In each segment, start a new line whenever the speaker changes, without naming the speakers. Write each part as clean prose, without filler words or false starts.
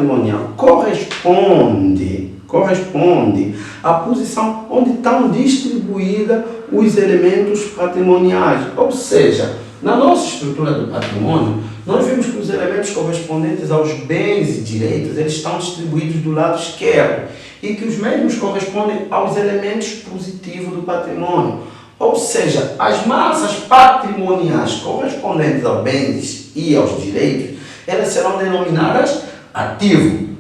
patrimonial corresponde à posição onde estão distribuídos os elementos patrimoniais. Ou seja, na nossa estrutura do patrimônio, nós vimos que os elementos correspondentes aos bens e direitos, eles estão distribuídos do lado esquerdo e que os mesmos correspondem aos elementos positivos do patrimônio. Ou seja, as massas patrimoniais correspondentes aos bens e aos direitos, elas serão denominadas ativo.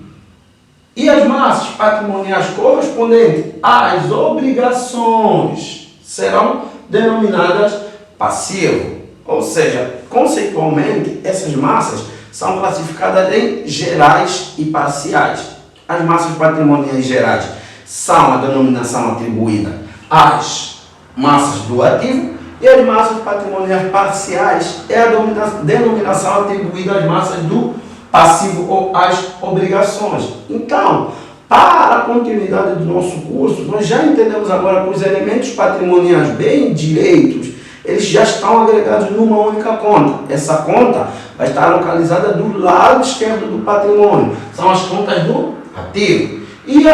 E as massas patrimoniais correspondentes às obrigações serão denominadas passivo. Ou seja, conceitualmente, essas massas são classificadas em gerais e parciais. As massas patrimoniais gerais são a denominação atribuída às massas do ativo e as massas patrimoniais parciais é a denominação atribuída às massas do passivo ou às obrigações. Então, para a continuidade do nosso curso, nós já entendemos agora que os elementos patrimoniais bem direitos, eles já estão agregados numa única conta. Essa conta vai estar localizada do lado esquerdo do patrimônio. São as contas do ativo. E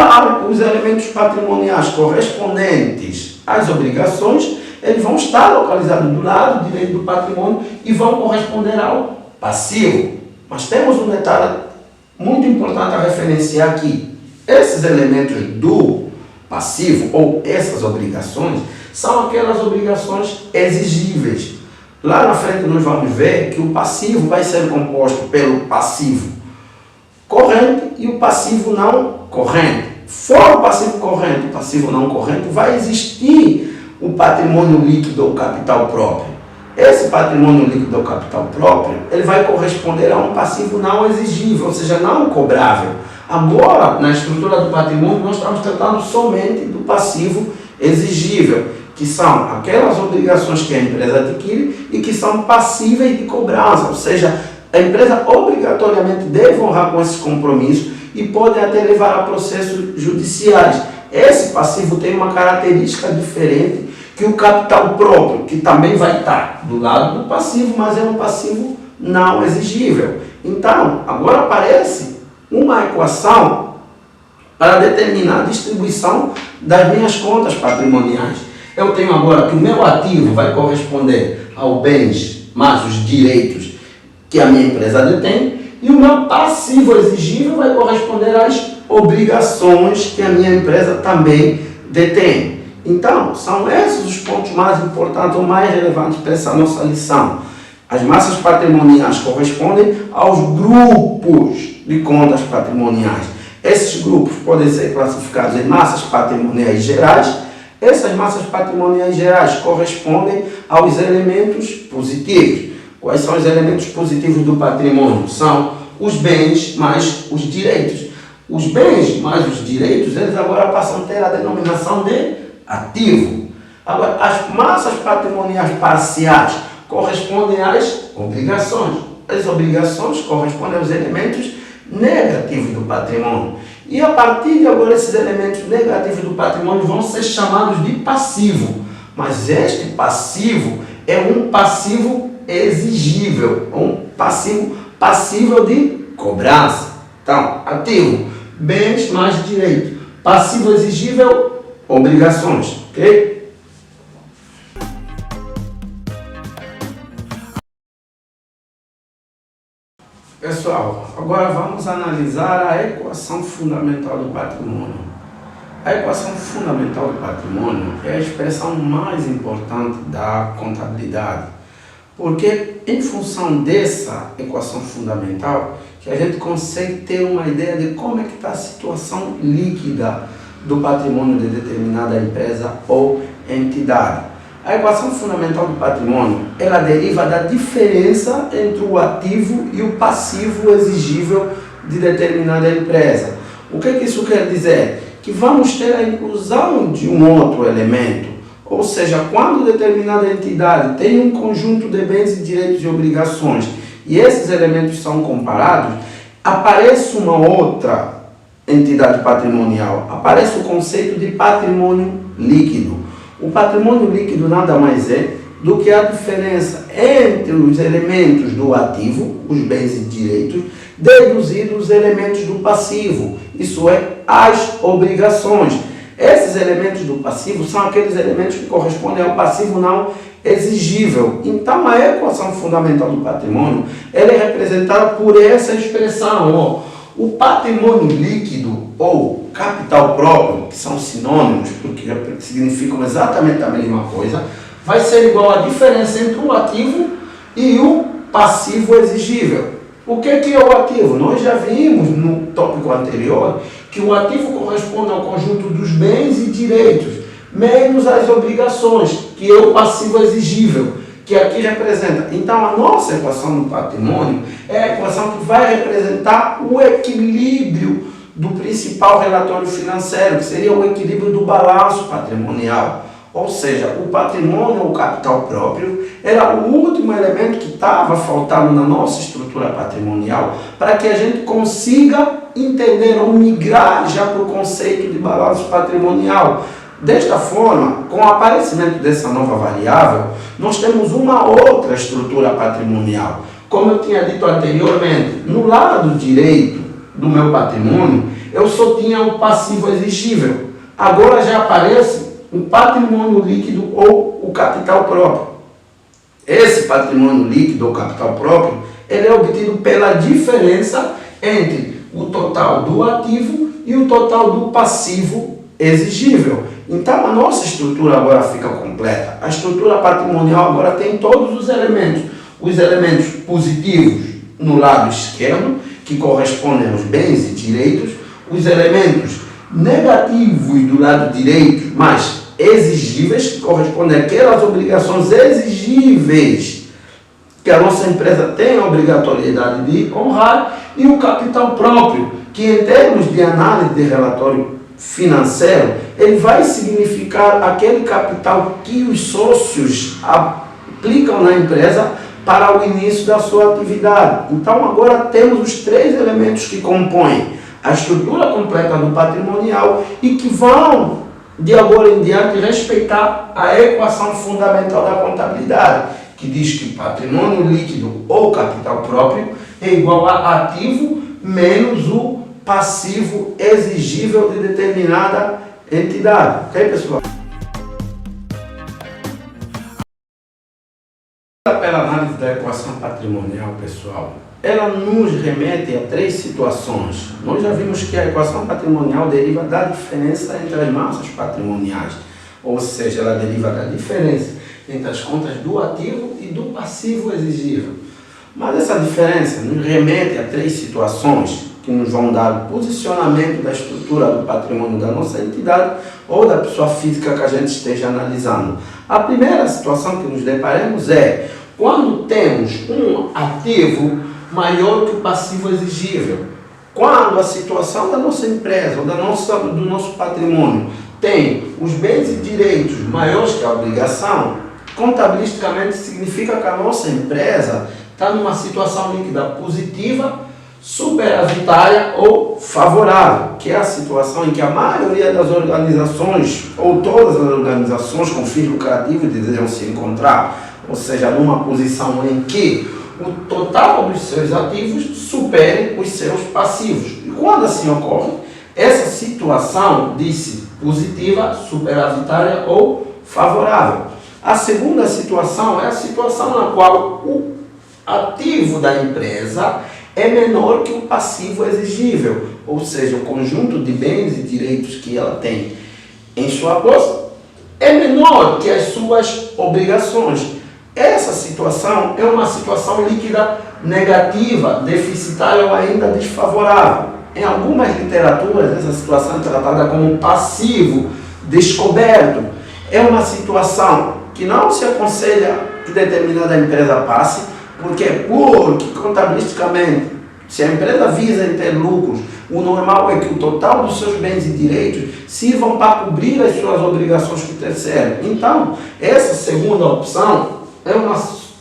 os elementos patrimoniais correspondentes às obrigações, eles vão estar localizados do lado direito do patrimônio e vão corresponder ao passivo. Mas temos um detalhe muito importante a referenciar aqui. Esses elementos do passivo ou essas obrigações são aquelas obrigações exigíveis. Lá na frente nós vamos ver que o passivo vai ser composto pelo passivo corrente e o passivo não corrente. Fora o passivo corrente e o passivo não corrente, vai existir o patrimônio líquido ou capital próprio. Esse patrimônio líquido ou capital próprio, ele vai corresponder a um passivo não exigível, ou seja, não cobrável. Agora, na estrutura do patrimônio, nós estamos tratando somente do passivo exigível, que são aquelas obrigações que a empresa adquire e que são passíveis de cobrança, ou seja, a empresa obrigatoriamente deve honrar com esses compromissos e pode até levar a processos judiciais. Esse passivo tem uma característica diferente que o capital próprio, que também vai estar do lado do passivo, mas é um passivo não exigível. Então, agora aparece uma equação para determinar a distribuição das minhas contas patrimoniais. Eu tenho agora que o meu ativo vai corresponder aos bens mais os direitos que a minha empresa detém e o meu passivo exigível vai corresponder às obrigações que a minha empresa também detém. Então, são esses os pontos mais importantes ou mais relevantes para essa nossa lição. As massas patrimoniais correspondem aos grupos de contas patrimoniais. Esses grupos podem ser classificados em massas patrimoniais gerais. Essas massas patrimoniais gerais correspondem aos elementos positivos. Quais são os elementos positivos do patrimônio? São os bens mais os direitos. Os bens mais os direitos, eles agora passam a ter a denominação de ativo. Agora, as massas patrimoniais parciais correspondem às obrigações. As obrigações correspondem aos elementos negativos do patrimônio. E a partir de agora, esses elementos negativos do patrimônio vão ser chamados de passivo. Mas este passivo é um passivo exigível, um passivo passível de cobrança. Então, ativo, bens mais direito. Passivo exigível, obrigações. Ok? Pessoal, agora vamos analisar a equação fundamental do patrimônio. A equação fundamental do patrimônio é a expressão mais importante da contabilidade, porque em função dessa equação fundamental que a gente consegue ter uma ideia de como é que está a situação líquida do patrimônio de determinada empresa ou entidade. A equação fundamental do patrimônio, ela deriva da diferença entre o ativo e o passivo exigível de determinada empresa. O que isso quer dizer? Que vamos ter a inclusão de um outro elemento, ou seja, quando determinada entidade tem um conjunto de bens e direitos e obrigações e esses elementos são comparados, aparece uma outra entidade patrimonial, aparece o conceito de patrimônio líquido. O patrimônio líquido nada mais é do que a diferença entre os elementos do ativo, os bens e direitos, deduzidos os elementos do passivo, isso é, as obrigações. Esses elementos do passivo são aqueles elementos que correspondem ao passivo não exigível. Então, a equação fundamental do patrimônio ela é representada por essa expressão, ó. O patrimônio líquido ou capital próprio, que são sinônimos, porque significam exatamente a mesma coisa, vai ser igual à diferença entre o ativo e o passivo exigível. O que é o ativo? Nós já vimos no tópico anterior que o ativo corresponde ao conjunto dos bens e direitos, menos as obrigações, que é o passivo exigível, que aqui representa. Então, a nossa equação do patrimônio é a equação que vai representar o equilíbrio do principal relatório financeiro, que seria o equilíbrio do balanço patrimonial. Ou seja, o patrimônio ou capital próprio era o último elemento que estava faltando na nossa estrutura patrimonial para que a gente consiga entender ou migrar já para o conceito de balanço patrimonial. Desta forma, com o aparecimento dessa nova variável, nós temos uma outra estrutura patrimonial. Como eu tinha dito anteriormente, no lado direito do meu patrimônio, eu só tinha o passivo exigível. Agora já aparece o patrimônio líquido ou o capital próprio. Esse patrimônio líquido ou capital próprio, ele é obtido pela diferença entre o total do ativo e o total do passivo exigível. Então, a nossa estrutura agora fica completa. A estrutura patrimonial agora tem todos os elementos. Os elementos positivos no lado esquerdo, que correspondem aos bens e direitos. Os elementos negativos do lado direito, mas exigíveis, que correspondem àquelas obrigações exigíveis que a nossa empresa tem a obrigatoriedade de honrar. E o capital próprio, que em termos de análise de relatório financeiro, ele vai significar aquele capital que os sócios aplicam na empresa para o início da sua atividade. Então, agora temos os três elementos que compõem a estrutura completa do patrimonial e que vão, de agora em diante, respeitar a equação fundamental da contabilidade, que diz que patrimônio líquido ou capital próprio é igual a ativo menos o passivo exigível de determinada entidade. Ok, pessoal? Pela análise da equação patrimonial, pessoal, ela nos remete a três situações. Nós já vimos que a equação patrimonial deriva da diferença entre as massas patrimoniais, ou seja, ela deriva da diferença entre as contas do ativo e do passivo exigível. Mas essa diferença nos remete a três situações que nos vão dar o posicionamento da estrutura do patrimônio da nossa entidade ou da pessoa física que a gente esteja analisando. A primeira situação que nos deparamos é quando temos um ativo maior que o passivo exigível. Quando a situação da nossa empresa ou do nosso patrimônio tem os bens e direitos maiores que a obrigação, contabilisticamente significa que a nossa empresa está numa situação líquida positiva, superavitária ou favorável, que é a situação em que a maioria das organizações, ou todas as organizações com fins lucrativos desejam se encontrar, ou seja, numa posição em que o total dos seus ativos supere os seus passivos. E quando assim ocorre, essa situação diz-se positiva, superavitária ou favorável. A segunda situação é a situação na qual o ativo da empresa é menor que o passivo exigível, ou seja, o conjunto de bens e direitos que ela tem em sua posse é menor que as suas obrigações. Essa situação é uma situação líquida negativa, deficitária ou ainda desfavorável. Em algumas literaturas, essa situação é tratada como passivo descoberto. É uma situação que não se aconselha que determinada empresa passe, porque contabilisticamente, se a empresa visa em ter lucros, o normal é que o total dos seus bens e direitos sirvam para cobrir as suas obrigações com o terceiro. Então, essa segunda opção é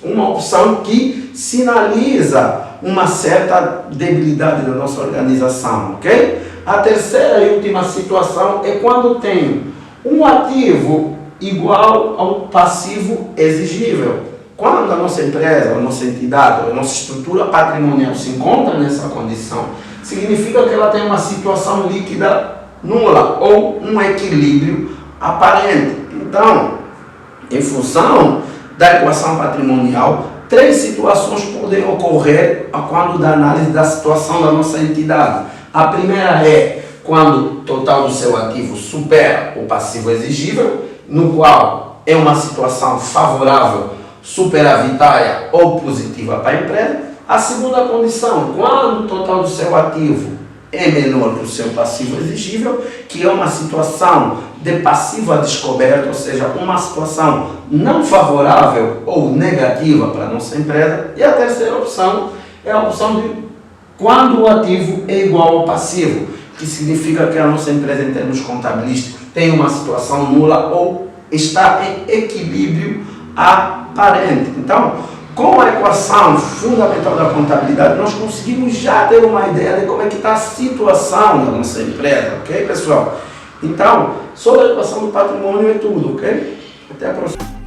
uma opção que sinaliza uma certa debilidade da nossa organização, ok? A terceira e última situação é quando tenho um ativo igual ao passivo exigível. Quando a nossa empresa, a nossa entidade, a nossa estrutura patrimonial se encontra nessa condição, significa que ela tem uma situação líquida nula ou um equilíbrio aparente. Então, em função da equação patrimonial, três situações podem ocorrer quando da análise da situação da nossa entidade. A primeira é quando o total do seu ativo supera o passivo exigível, no qual é uma situação favorável, superavitária ou positiva para a empresa. A segunda condição, quando o total do seu ativo é menor que o seu passivo exigível, que é uma situação de passivo a descoberto, ou seja, uma situação não favorável ou negativa para a nossa empresa. E a terceira opção é a opção de quando o ativo é igual ao passivo, que significa que a nossa empresa, em termos contabilísticos, tem uma situação nula ou está em equilíbrio aparente. Então, com a equação fundamental da contabilidade, nós conseguimos já ter uma ideia de como é que está a situação da nossa empresa, ok, pessoal? Então, sobre a equação do patrimônio é tudo, ok? Até a próxima.